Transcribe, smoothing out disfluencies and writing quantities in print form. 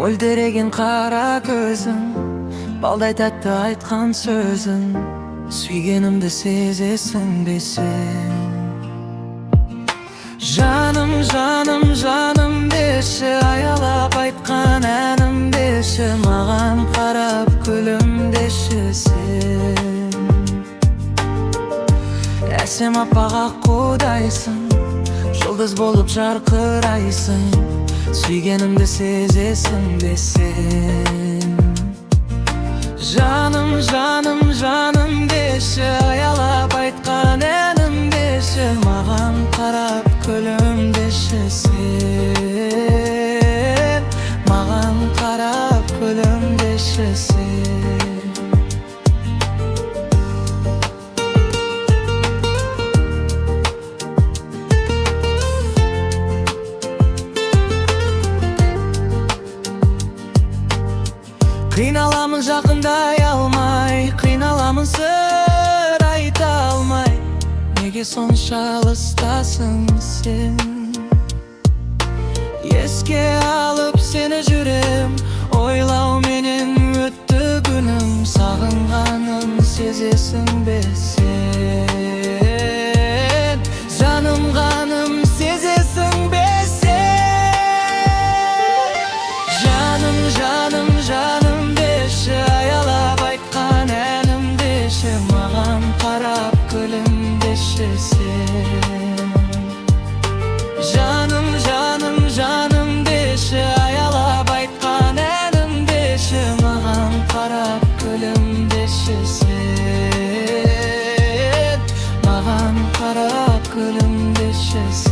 мөлдіреген қара көзің, балдай тәтті айтқан сөзің, сүйгенімді сезесің бе сен? Жаным, жаным, жаным деші, аялап айтқан әнім деші, маған қарап күлімдеші сен. Әсем аппақ аққудайсың, жұлдыз болып жарқырайсың, сүйгенімді сезесің бе сен? Жаным, жаным, жаным деші, аялап айтқан әнім деші, маған қарап күлімдеші сен. Маған қарап күлімдеші сен. Қиналамын жақындай алмай, қиналамын сыр айта алмай, неге сонша алыстасың сен? Еске алып сені жүрем, ойлауменен өтті күнім, сағынғаным сезесің бе сен? Жаным ғаным сезесің бе сен? Жаным, жаным, жаным деші, аялап айтқан әнім деші, маған қарап күлімдеші сен. Жаным, жаным, жаным деші, аялап айтқан әнім деші, маған қарап күлімдеші сен. Маған қарап күлімдеші сен.